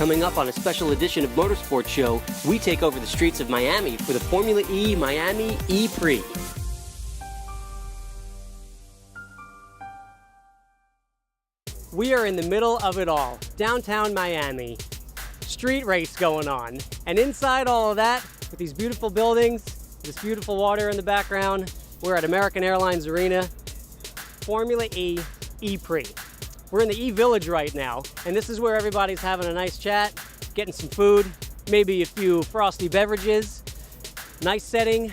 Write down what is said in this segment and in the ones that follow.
Coming up on a special edition of Motorsport Show, we take over the streets of Miami for the Formula E Miami E-Prix. We are in the middle of it all, downtown Miami. Street race going on. And inside all of that, with these beautiful buildings, this beautiful water in the background, we're at American Airlines Arena, Formula E E-Prix. We're in the E-Village right now, and this is where everybody's having a nice chat, getting some food, maybe a few frosty beverages, nice setting,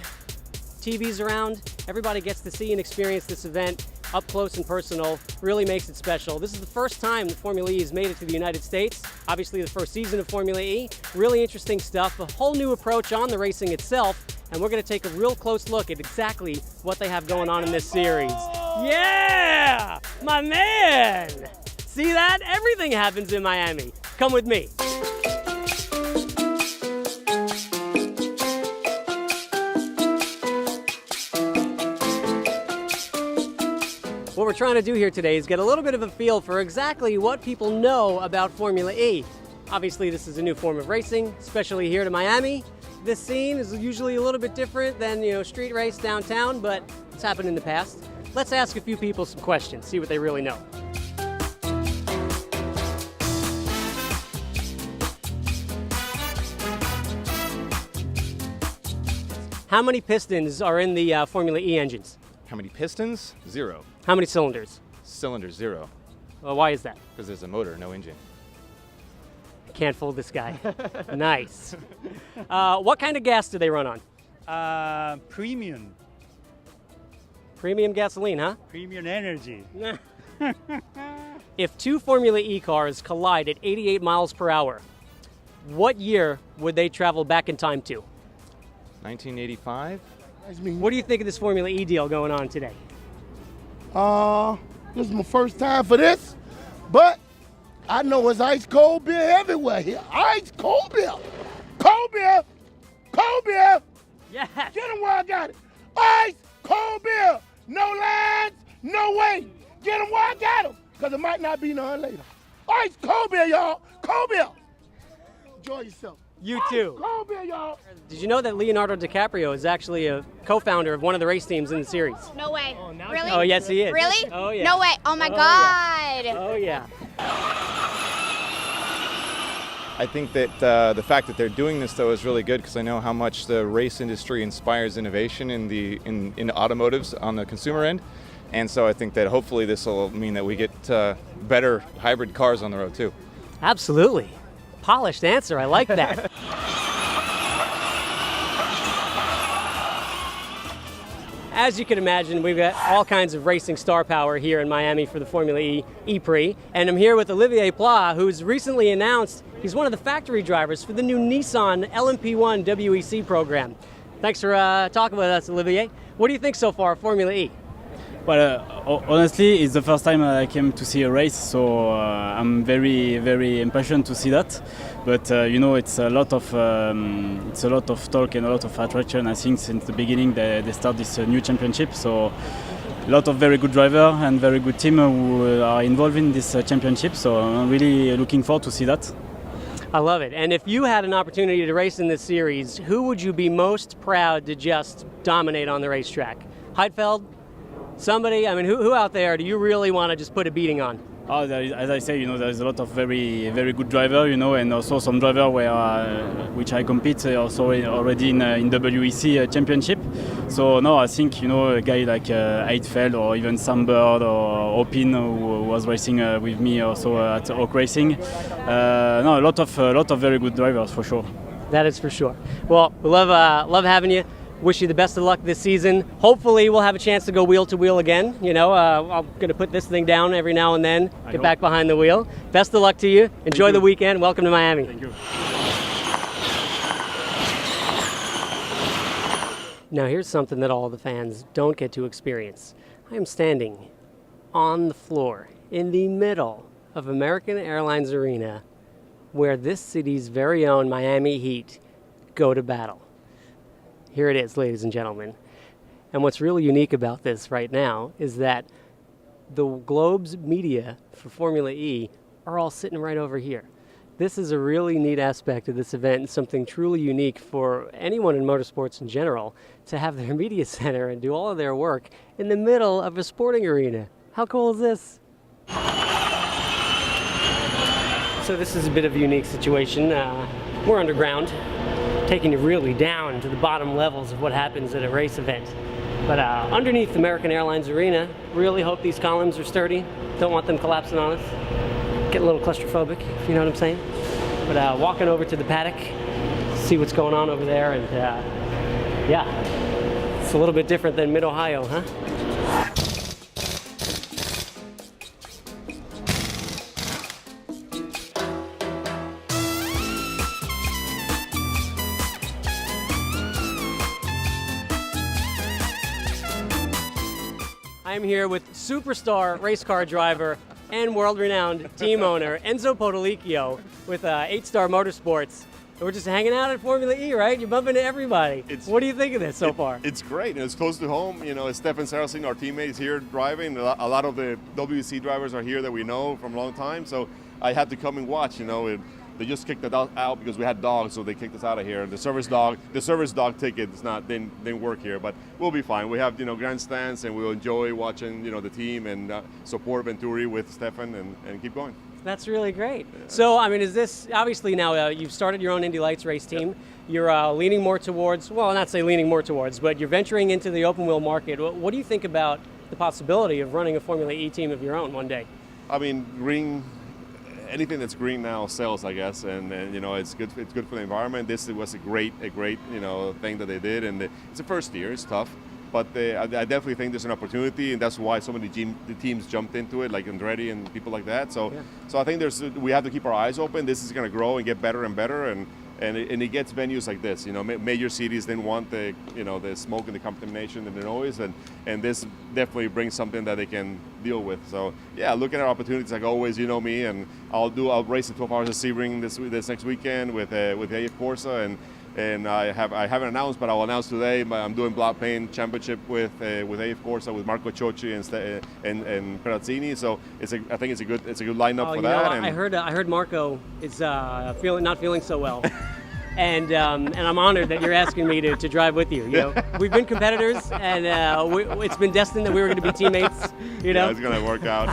TVs around. Everybody gets to see and experience this event up close and personal, really makes it special. This is the first time that Formula E has made it to the United States. Obviously the first season of Formula E. Really interesting stuff, a whole new approach on the racing itself, and we're gonna take a real close look at exactly what they have going on in this series. Yeah, my man! See that? Everything happens in Miami. Come with me. What we're trying to do here today is get a little bit of a feel for exactly what people know about Formula E. Obviously, this is a new form of racing, especially here to Miami. This scene is usually a little bit different than, street race downtown, but it's happened in the past. Let's ask a few people some questions, see what they really know. How many pistons are in the Formula E engines? How many pistons? 0. How many cylinders? Cylinders, 0. Well, why is that? Because there's a motor, no engine. Can't fool this guy. Nice. What kind of gas do they run on? Premium. Premium gasoline, huh? Premium energy. If two Formula E cars collide at 88 miles per hour, what year would they travel back in time to? 1985? What do you think of this Formula E deal going on today? This is my first time for this, but I know it's ice cold beer everywhere here. Ice cold beer. Cold beer. Cold beer. Yes. Get them where I got it. Ice cold beer. No lines, no wait. Get them where I got them, because it might not be none later. Ice cold beer, y'all. Cold beer. Enjoy yourself. You too. Ice cold beer, y'all. Did you know that Leonardo DiCaprio is actually a co-founder of one of the race teams in the series? No way. Really? Oh, yes, he is. Really? Oh, yeah. No way. Oh, my God. Yeah. Oh, yeah. I think that the fact that they're doing this, though, is really good because I know how much the race industry inspires innovation in automotives on the consumer end. And so I think that hopefully this will mean that we get better hybrid cars on the road, too. Absolutely. Polished answer. I like that. As you can imagine, we've got all kinds of racing star power here in Miami for the Formula E E-Prix. And I'm here with Olivier Pla, who's recently announced he's one of the factory drivers for the new Nissan LMP1 WEC program. Thanks for talking with us, Olivier. What do you think so far of Formula E? Well, honestly, it's the first time I came to see a race, so I'm very, very impatient to see that. But it's a lot of talk and a lot of attraction. I think since the beginning they start this new championship. So a lot of very good driver and very good team who are involved in this championship. So I'm really looking forward to see that. I love it. And if you had an opportunity to race in this series, who would you be most proud to just dominate on the racetrack? Heidfeld? Somebody, I mean, who out there do you really want to just put a beating on? Oh, as I say, there's a lot of very, very good driver, and also some driver which I compete also already in WEC championship. So no, I think a guy like Heidfeld or even Sam Bird or Opin who was racing with me also at Oak Racing. No, a lot of very good drivers for sure. That is for sure. Well, we love having you. Wish you the best of luck this season. Hopefully we'll have a chance to go wheel to wheel again. I'm going to put this thing down every now and then, get back behind the wheel. Best of luck to you. Enjoy the weekend. Welcome to Miami. Thank you. Now here's something that all the fans don't get to experience. I am standing on the floor in the middle of American Airlines Arena where this city's very own Miami Heat go to battle. Here it is, ladies and gentlemen. And what's really unique about this right now is that the Globe's media for Formula E are all sitting right over here. This is a really neat aspect of this event and something truly unique for anyone in motorsports in general to have their media center and do all of their work in the middle of a sporting arena. How cool is this? So this is a bit of a unique situation. We're underground, taking you really down to the bottom levels of what happens at a race event. But underneath American Airlines Arena, really hope these columns are sturdy. Don't want them collapsing on us. Get a little claustrophobic, if you know what I'm saying. But walking over to the paddock, see what's going on over there, and yeah, it's a little bit different than Mid-Ohio, huh? I'm here with superstar race car driver and world-renowned team owner Enzo Potolicchio with 8-Star Motorsports. We're just hanging out at Formula E, right? You're bumping into everybody. What do you think of this so far? It's great, and it's close to home. You know, Stefan Saracen, our teammate, is here driving. A lot of the WC drivers are here that we know from a long time, so I had to come and watch. You know, they just kicked us out because we had dogs, so they kicked us out of here. The service dog ticket didn't work here, but we'll be fine. We have grandstands, and we'll enjoy watching the team and support Venturi with Stefan and keep going. That's really great. Yeah. So, I mean, is this obviously now you've started your own Indy Lights race team? Yep. You're leaning more towards, well, not say leaning more towards, but you're venturing into the open wheel market. What do you think about the possibility of running a Formula E team of your own one day? I mean, green. Anything that's green now sells, I guess, and it's good. It's good for the environment. This was a great thing that they did, and it's the first year. It's tough, but I definitely think there's an opportunity, and that's why so many the teams jumped into it, like Andretti and people like that. So, yeah. So I think we have to keep our eyes open. This is going to grow and get better and better, and it gets venues like this. Major cities didn't want the smoke and the contamination and the noise, and this definitely brings something that they can deal with. So yeah, looking at opportunities like always, you know me, and I'll race the 12 hours of Sebring this next weekend with AF Corsa, and I haven't announced, but I'll announce today. I'm doing Black Paint Championship with AF Corsa with Marco Ciocci and Perazzini. So I think it's a good lineup for that. I heard Marco is not feeling so well. And I'm honored that you're asking me to drive with you. We've been competitors, and it's been destined that we were going to be teammates. Yeah, it's going to work out.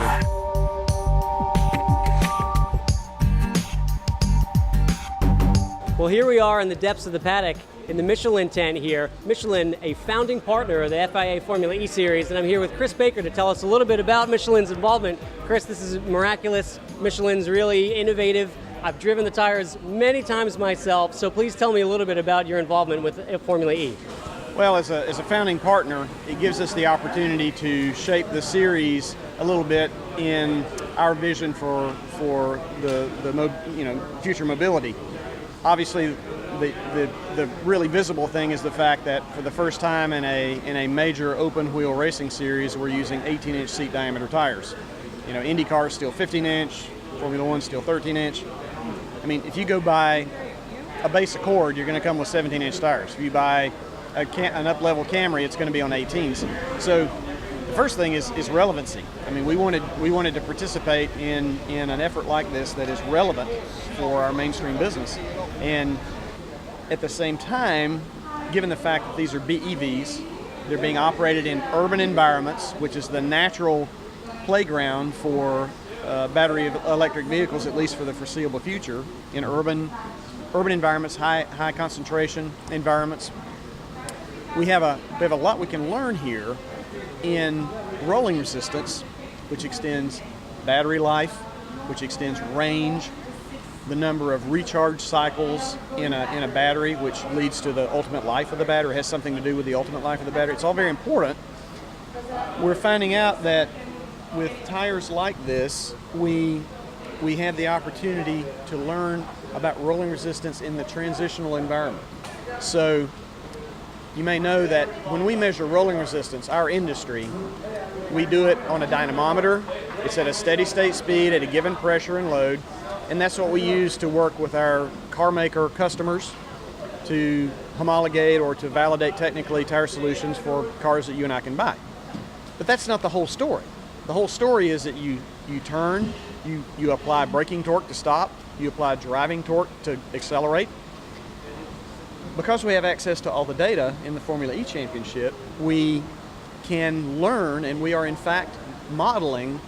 Well, here we are in the depths of the paddock in the Michelin tent here. Michelin, a founding partner of the FIA Formula E Series, and I'm here with Chris Baker to tell us a little bit about Michelin's involvement. Chris, this is miraculous. Michelin's really innovative. I've driven the tires many times myself, so please tell me a little bit about your involvement with Formula E. Well, as a founding partner, it gives us the opportunity to shape the series a little bit in our vision for the future mobility. Obviously, the really visible thing is the fact that for the first time in a major open wheel racing series, we're using 18-inch seat diameter tires. IndyCar is still 15-inch, Formula One still 13-inch. I mean, if you go buy a base Accord, you're going to come with 17-inch tires. If you buy an up-level Camry, it's going to be on 18s. So the first thing is relevancy. I mean, we wanted to participate in an effort like this that is relevant for our mainstream business. And at the same time, given the fact that these are BEVs, they're being operated in urban environments, which is the natural playground for battery electric vehicles, at least for the foreseeable future, in urban environments, high concentration environments. We have a lot we can learn here in rolling resistance, which extends battery life, which extends range, the number of recharge cycles in a battery, which leads to the ultimate life of the battery, has something to do with the ultimate life of the battery. It's all very important. We're finding out that with tires like this, we have the opportunity to learn about rolling resistance in the transitional environment. So you may know that when we measure rolling resistance, our industry, we do it on a dynamometer. It's at a steady state speed at a given pressure and load. And that's what we use to work with our car maker customers to homologate or to validate technically tire solutions for cars that you and I can buy. But that's not the whole story. The whole story is that you turn, you apply braking torque to stop, you apply driving torque to accelerate. Because we have access to all the data in the Formula E Championship, we can learn, and we are in fact modeling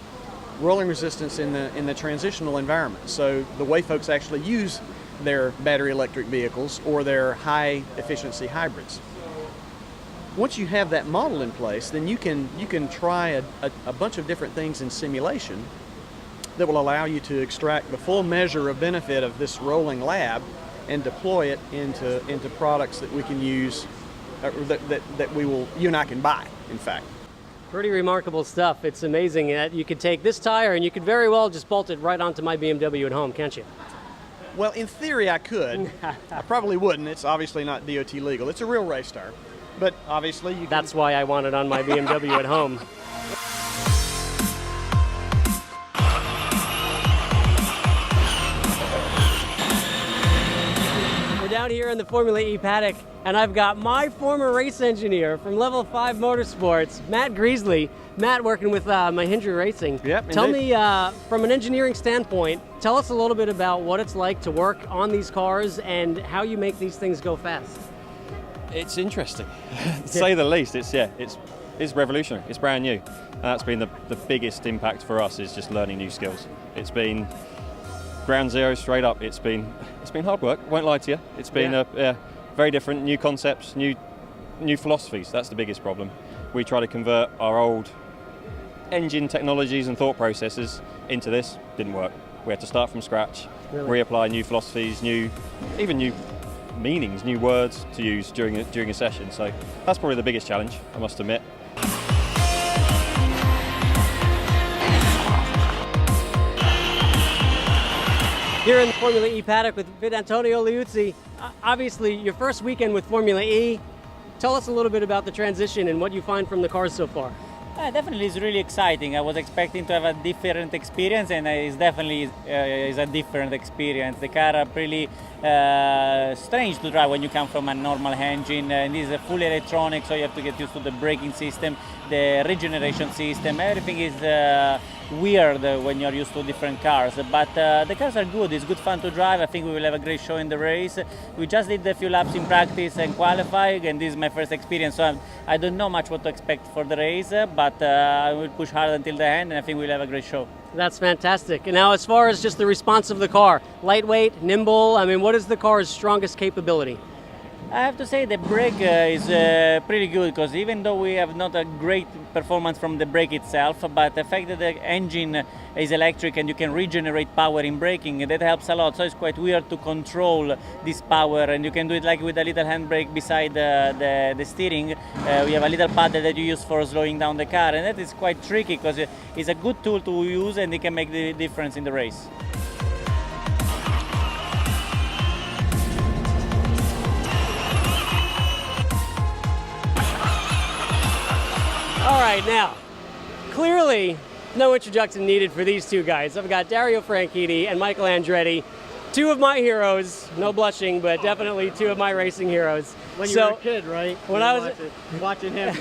rolling resistance in the transitional environment. So the way folks actually use their battery electric vehicles or their high efficiency hybrids. Once you have that model in place, then you can try a bunch of different things in simulation that will allow you to extract the full measure of benefit of this rolling lab and deploy it into products that we can use, that you and I can buy, in fact. Pretty remarkable stuff. It's amazing that you could take this tire and you could very well just bolt it right onto my BMW at home, can't you? Well, in theory I could. I probably wouldn't. It's obviously not DOT legal. It's a real race tire. But obviously you can... That's why I want it on my BMW at home. We're down here in the Formula E paddock, and I've got my former race engineer from Level 5 Motorsports, Matt Greasley. Matt, working with Mahindra Racing. Yep, Tell indeed. me, from an engineering standpoint, tell us a little bit about what it's like to work on these cars and how you make these things go fast. It's interesting, to say the least. It's revolutionary. It's brand new. That's been the biggest impact for us, is just learning new skills. It's been ground zero straight up. It's been hard work. Won't lie to you. It's been very different, new concepts, new philosophies. That's the biggest problem. We try to convert our old engine technologies and thought processes into this. Didn't work. We had to start from scratch, reapply new philosophies, even new meanings, new words to use during a session. So that's probably the biggest challenge, I must admit. Here in the Formula E paddock with Antonio Liuzzi. Obviously, your first weekend with Formula E. Tell us a little bit about the transition and what you find from the cars so far. Definitely, it's really exciting. I was expecting to have a different experience, and it's definitely is a different experience. The car are really strange to drive when you come from a normal engine, and this is fully electronic, so you have to get used to the braking system, the regeneration system. Everything is weird when you're used to different cars, but the cars are good. It's good fun to drive. I think we will have a great show in the race. We just did a few laps in practice and qualifying, and this is my first experience, so I don't know much what to expect for the race, but I will push hard until the end, and I think we'll have a great show. That's fantastic. And now, as far as just the response of the car, lightweight, nimble, I mean, what is the car's strongest capability? I have to say the brake is pretty good, because even though we have not a great performance from the brake itself, but the fact that the engine is electric and you can regenerate power in braking, that helps a lot. So it's quite weird to control this power, and you can do it like with a little handbrake beside the steering. We have a little paddle that you use for slowing down the car, and that is quite tricky because it's a good tool to use and it can make the difference in the race. All right, now, clearly no introduction needed for these two guys. I've got Dario Franchitti and Michael Andretti, two of my heroes, no blushing, but definitely two of my racing heroes. When you were a kid, right? When I was watching him.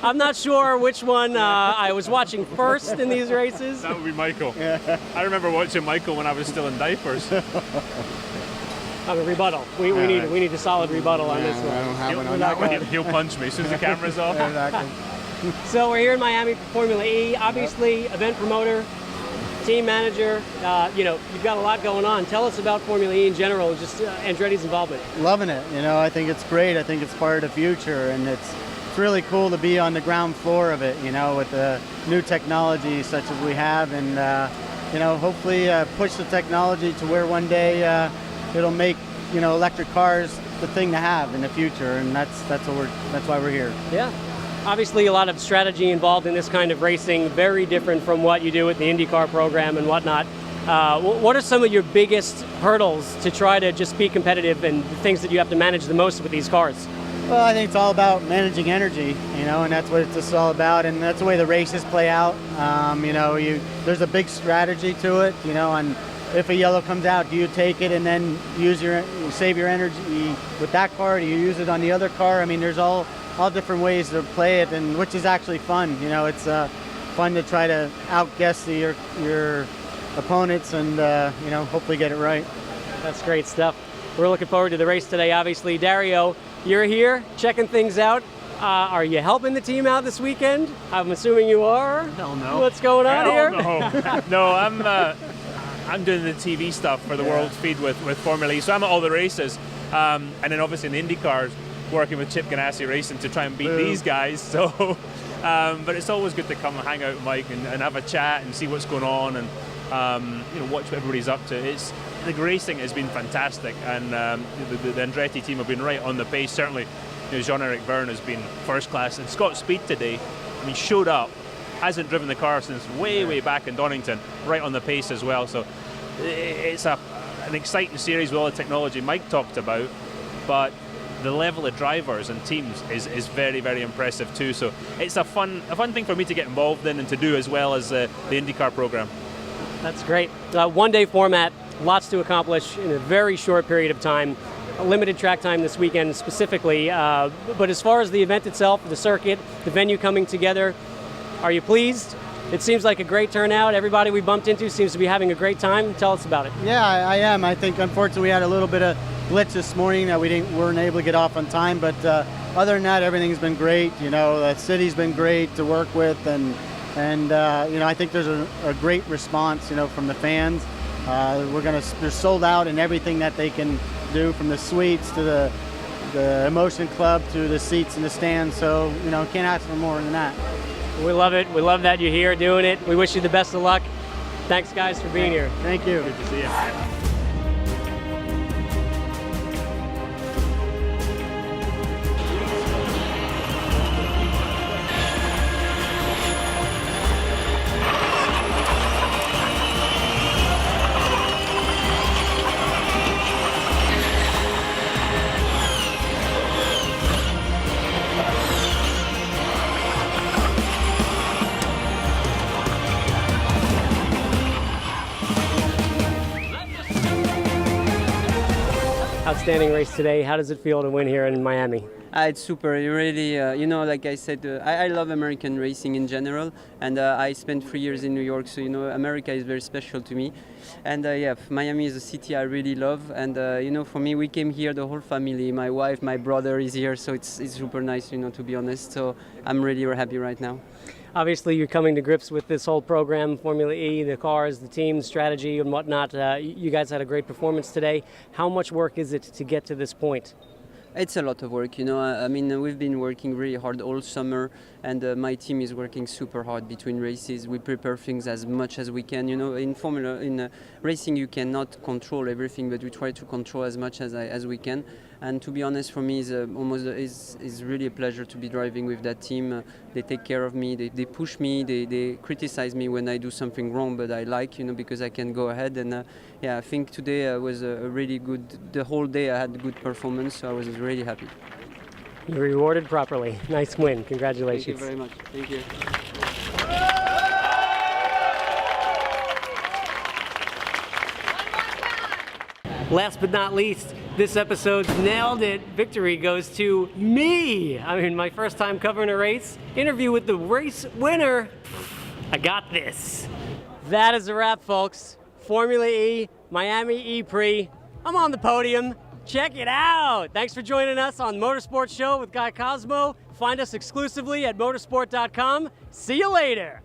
I'm not sure which one I was watching first in these races. That would be Michael. I remember watching Michael when I was still in diapers. A rebuttal. We need a solid rebuttal on this one. I don't have one on that one. He'll punch me as soon as the camera's off. Exactly. So we're here in Miami for Formula E. Obviously, event promoter, team manager. You've got a lot going on. Tell us about Formula E in general, just Andretti's involvement. Loving it. I think it's great. I think it's part of the future, and it's really cool to be on the ground floor of it, with the new technology such as we have, and hopefully push the technology to where one day it'll make electric cars the thing to have in the future, and that's why we're here. Yeah. Obviously, a lot of strategy involved in this kind of racing, very different from what you do with the IndyCar program and whatnot. What are some of your biggest hurdles to try to just be competitive, and the things that you have to manage the most with these cars? Well, I think it's all about managing energy, and that's what it's just all about, and that's the way the races play out. There's a big strategy to it, and if a yellow comes out, do you take it and then save your energy with that car? Do you use it on the other car? I mean, there's all different ways to play it, and which is actually fun. It's fun to try to outguess your opponents and you know, hopefully get it right. That's great stuff. We're looking forward to the race today, obviously. Dario, you're here checking things out. Are you helping the team out this weekend? I'm assuming you are. Hell no. What's going on here? No, I'm doing the TV stuff for the world feed with Formula E. So I'm at all the races. And then obviously in the IndyCars, working with Chip Ganassi Racing to try and beat these guys. So, but it's always good to come and hang out with Mike and have a chat and see what's going on and you know, watch what everybody's up to. The racing has been fantastic, and the Andretti team have been right on the pace. Certainly, you know, Jean-Eric Verne has been first class, and Scott Speed today, I mean, showed up, hasn't driven the car since way back in Donington, right on the pace as well. So it's an exciting series with all the technology Mike talked about, but the level of drivers and teams is very impressive too. So it's a fun thing for me to get involved in and to do, as well as the IndyCar program. That's great. One-day format, lots to accomplish in a very short period of time. A limited track time this weekend specifically. But as far as the event itself, the circuit, the venue coming together, are you pleased? It seems like a great turnout. Everybody we bumped into seems to be having a great time. Tell us about it. Yeah, I am. I think unfortunately we had a little bit of glitch this morning that we weren't able to get off on time. But other than that, everything's been great. You know, the city's been great to work with, and you know, I think there's a great response, you know, from the fans. They're sold out in everything that they can do, from the suites to the emotion club to the seats in the stands. So, you know, can't ask for more than that. We love it. We love that you're here doing it. We wish you the best of luck. Thanks, guys, for being here. Thank you. Good to see you. Outstanding race today. How does it feel to win here in Miami? It's super. Really, you know, like I said, I love American racing in general, and I spent 3 years in New York, so you know, America is very special to me. And yeah, Miami is a city I really love, and you know, for me, we came here, the whole family, my wife, my brother is here, so it's super nice, you know, to be honest. So I'm really happy right now. Obviously, you're coming to grips with this whole program, Formula E, the cars, the team, strategy, and whatnot. You guys had a great performance today. How much work is it to get to this point? It's a lot of work, you know. I mean, we've been working really hard all summer, and my team is working super hard between races. We prepare things as much as we can. You know, in racing, you cannot control everything, but we try to control as much as we can. And to be honest, for me, is really a pleasure to be driving with that team. They take care of me. They push me. They criticize me when I do something wrong, but I like, you know, because I can go ahead. And yeah, I think today was a really good. The whole day I had a good performance, so I was really happy. You're rewarded properly. Nice win. Congratulations. Thank you very much. Thank you. Last but not least, this episode's Nailed It victory goes to me. I mean, my first time covering a race. Interview with the race winner. I got this. That is a wrap, folks. Formula E, Miami E-Prix. I'm on the podium. Check it out. Thanks for joining us on Motorsport Show with Guy Cosmo. Find us exclusively at motorsport.com. See you later.